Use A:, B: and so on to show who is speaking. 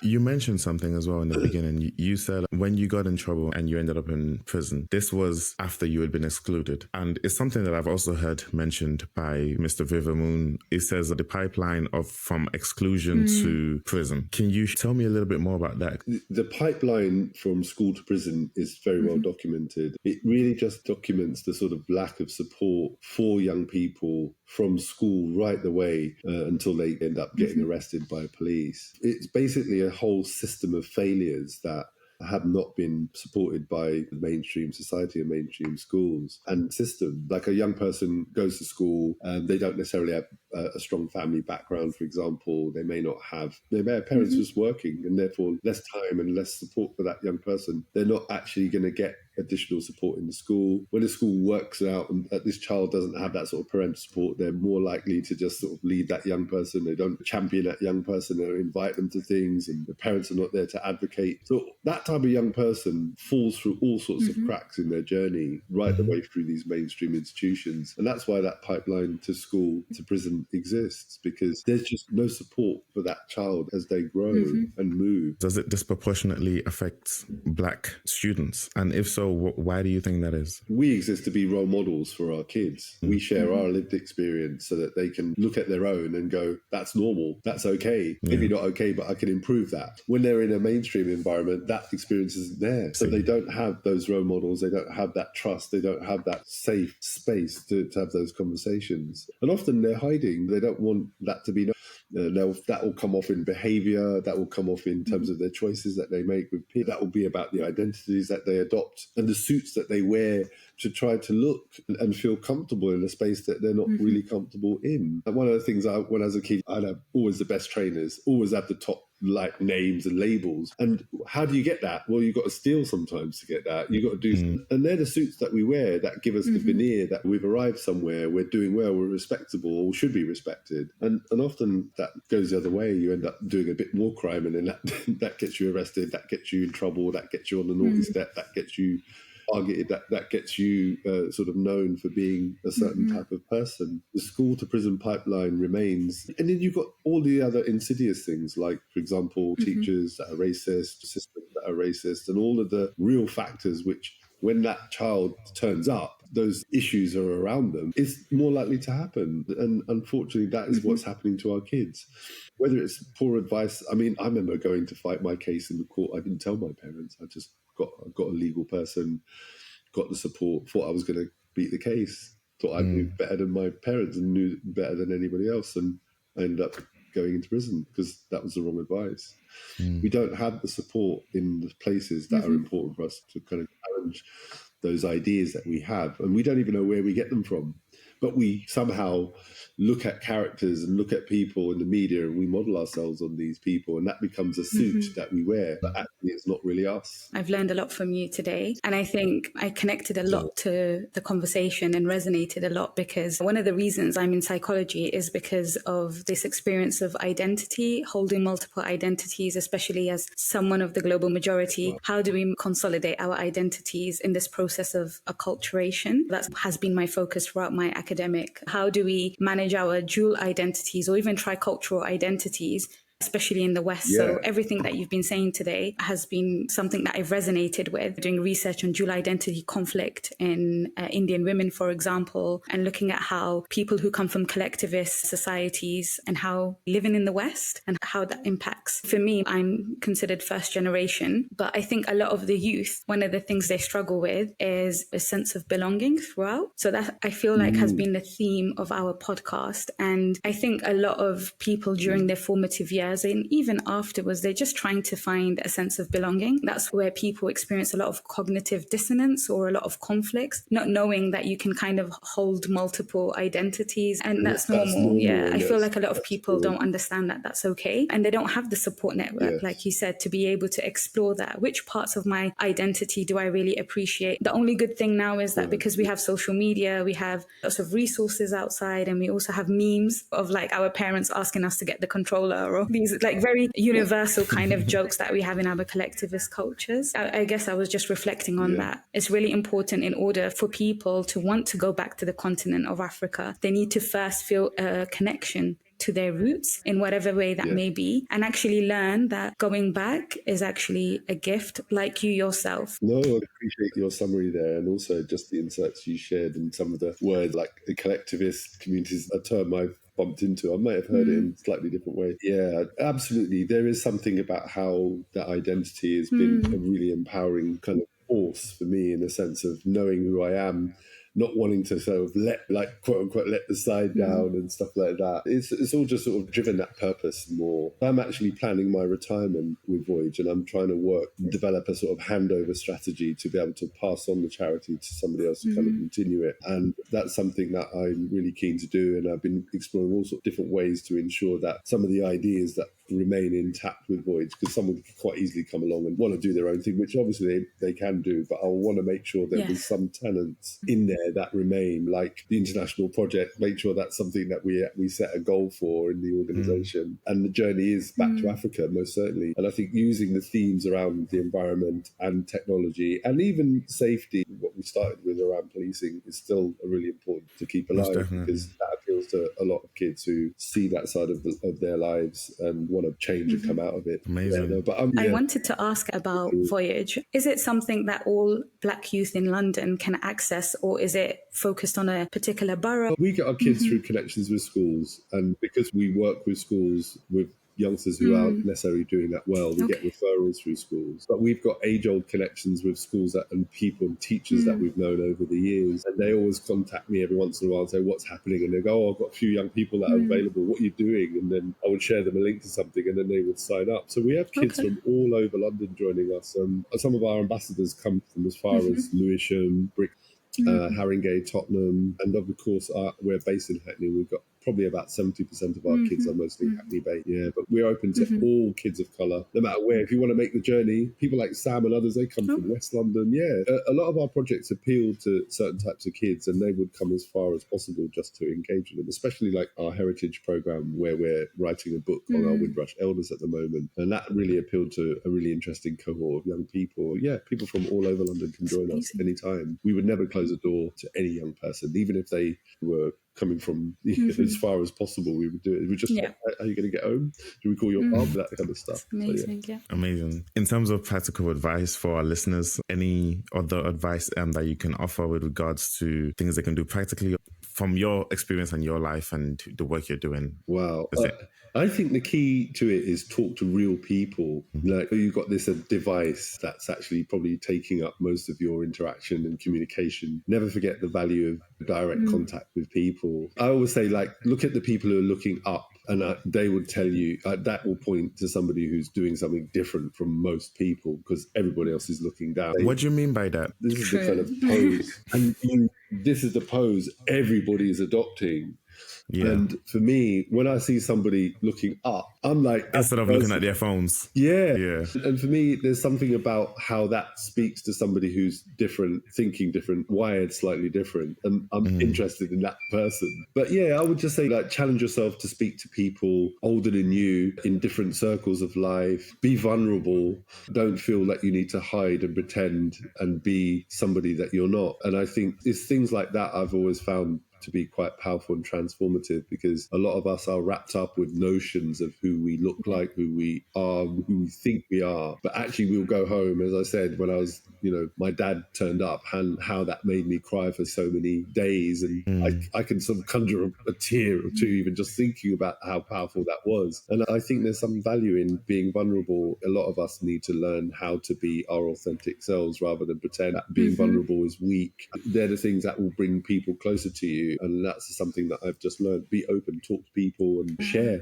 A: You mentioned something as well in the beginning. You said when you got in trouble and you ended up in prison, this was after you had been excluded. And it's something that I've also heard mentioned by Mr. Vivamoon. It says the pipeline of from exclusion to prison. Can you tell me a little bit more about that?
B: The pipeline from school to prison is very well documented. It really just documents the sort of lack of support for young people from school right the way until they end up getting arrested by police. It's basically a whole system of failures that have not been supported by mainstream society and mainstream schools and system. Like a young person goes to school and they don't necessarily have a strong family background, for example. They may have parents just working and therefore less time and less support for that young person. They're not actually going to get additional support in the school. When the school works out and this child doesn't have that sort of parental support, they're more likely to just sort of leave that young person. They don't champion that young person or invite them to things, and the parents are not there to advocate. So that type of young person falls through all sorts of cracks in their journey right the way through these mainstream institutions. And that's why that pipeline to school to prison exists, because there's just no support for that child as they grow and move.
A: Does it disproportionately affect Black students? And if so, why do you think that is?
B: We exist to be role models for our kids. We share our lived experience so that they can look at their own and go, that's normal, that's okay. Maybe not okay, but I can improve that. When they're in a mainstream environment, that experience isn't there. So they don't have those role models. They don't have that trust. They don't have that safe space to have those conversations. And often they're hiding. They don't want that to be known. That will come off in behavior. That will come off in terms of their choices that they make with peers. That will be about the identities that they adopt and the suits that they wear to try to look and feel comfortable in a space that they're not really comfortable in. And one of the things when I was a kid, I'd have always the best trainers, always at the top like names and labels. And how do you get that? Well, you've got to steal sometimes to get that. You've got to do and they're the suits that we wear that give us the veneer that we've arrived somewhere, we're doing well, we're respectable, or should be respected. And often that goes the other way. You end up doing a bit more crime, and then that gets you arrested, that gets you in trouble, that gets you on the naughty step, that gets you targeted, that gets you sort of known for being a certain type of person. The school to prison pipeline remains. And then you've got all the other insidious things, like, for example, teachers that are racist, systems that are racist, and all of the real factors which, when that child turns up, those issues are around them, it's more likely to happen. And unfortunately, that is what's happening to our kids. Whether it's poor advice, I mean, I remember going to fight my case in the court. I didn't tell my parents. I just got a legal person, got the support, thought I was going to beat the case, thought I knew better than my parents and knew better than anybody else. And I ended up going into prison because that was the wrong advice. We don't have the support in the places that are important for us to kind of challenge those ideas that we have. And we don't even know where we get them from. But we somehow look at characters and look at people in the media and we model ourselves on these people, and that becomes a suit that we wear, but actually it's not really us.
C: I've learned a lot from you today, and I think I connected a lot to the conversation and resonated a lot, because one of the reasons I'm in psychology is because of this experience of identity, holding multiple identities, especially as someone of the global majority. How do we consolidate our identities in this process of acculturation? That has been my focus throughout my academic. How do we manage our dual identities or even tricultural identities, especially in the West? So everything that you've been saying today has been something that I've resonated with, doing research on dual identity conflict in Indian women, for example, and looking at how people who come from collectivist societies and how living in the West and how that impacts. For me, I'm considered first generation, but I think a lot of the youth, one of the things they struggle with is a sense of belonging throughout. So that I feel like has been the theme of our podcast. And I think a lot of people during their formative years, and even afterwards, they're just trying to find a sense of belonging. That's where people experience a lot of cognitive dissonance or a lot of conflicts, not knowing that you can kind of hold multiple identities, and that's normal. I feel like a lot of people don't understand that that's okay, and they don't have the support network, like you said, to be able to explore that. Which parts of my identity do I really appreciate? The only good thing now is that because we have social media, we have lots of resources outside, and we also have memes of like our parents asking us to get the controller, or these like very universal kind of jokes that we have in our collectivist cultures. I guess I was just reflecting on that. It's really important in order for people to want to go back to the continent of Africa. They need to first feel a connection to their roots in whatever way that may be, and actually learn that going back is actually a gift, like you yourself.
B: No, I appreciate your summary there, and also just the insights you shared and some of the words like the collectivist communities, a term I've bumped into. I might have heard it in a slightly different way. Yeah, absolutely. There is something about how that identity has been a really empowering kind of force for me, in the sense of knowing who I am, not wanting to sort of quote unquote, let the side down and stuff like that. It's all just sort of driven that purpose more. I'm actually planning my retirement with Voyage, and I'm trying to develop a sort of handover strategy to be able to pass on the charity to somebody else to kind of continue it. And that's something that I'm really keen to do. And I've been exploring all sorts of different ways to ensure that some of the ideas that remain intact with Voyage, because someone could quite easily come along and want to do their own thing, which obviously they can do, but I'll want to make sure there's some tenets in there that remain, like the international project, make sure that's something that we set a goal for in the organisation. And the journey is back to Africa, most certainly. And I think using the themes around the environment and technology and even safety, what we started with around policing, is still really important to keep alive, because that appeals to a lot of kids who see that side of their lives and want to change and come out of it.
A: Amazing.
B: Yeah, but
C: I wanted to ask about Voyage. Is it something that all Black youth in London can access, or is it focused on a particular borough?
B: We get our kids through connections with schools, and because we work with schools with youngsters who aren't necessarily doing that well, we get referrals through schools. But we've got age-old connections with schools and people and teachers that we've known over the years, and they always contact me every once in a while and say, what's happening? And they go, oh, I've got a few young people that are available, what are you doing? And then I would share them a link to something, and then they would sign up. So we have kids from all over London joining us. Some of our ambassadors come from as far as Lewisham, Haringey, Tottenham, and of course we're based in Hackney. We've got probably about 70% of our kids are mostly Hackney based. Yeah, but we're open to all kids of colour, no matter where. If you want to make the journey, people like Sam and others, they come from West London. Yeah, a lot of our projects appeal to certain types of kids, and they would come as far as possible just to engage with them, especially like our heritage programme, where we're writing a book on our Windrush elders at the moment, and that really appealed to a really interesting cohort of young people. Yeah, people from all over London can join us anytime. We would never close the door to any young person, even if they were coming from as far as possible. We would do it. We just like, are you going to get home? Do we call your mom? That kind of stuff.
C: Amazing.
B: So,
A: Amazing. In terms of practical advice for our listeners, any other advice that you can offer with regards to things they can do practically from your experience and your life and the work you're doing?
B: Wow. I think the key to it is talk to real people. Like, you've got this device that's actually probably taking up most of your interaction and communication. Never forget the value of direct contact with people. I always say, like, look at the people who are looking up, and they would tell you that will point to somebody who's doing something different from most people, because everybody else is looking down.
A: What do you mean by that?
B: This is the kind of pose. And this is the pose everybody is adopting. Yeah. And for me, when I see somebody looking up, I'm like...
A: Instead of looking at their phones.
B: Yeah. And for me, there's something about how that speaks to somebody who's different, thinking different, wired slightly different. And I'm interested in that person. But yeah, I would just say, like, challenge yourself to speak to people older than you in different circles of life. Be vulnerable. Don't feel like you need to hide and pretend and be somebody that you're not. And I think it's things like that I've always found to be quite powerful and transformative, because a lot of us are wrapped up with notions of who we look like, who we are, who we think we are. But actually, we'll go home, as I said, when I was, my dad turned up, and how that made me cry for so many days. And I can sort of conjure a tear or two even just thinking about how powerful that was. And I think there's some value in being vulnerable. A lot of us need to learn how to be our authentic selves rather than pretend that being vulnerable is weak. They're the things that will bring people closer to you. And that's something that I've just learned. Be open, talk to people, and share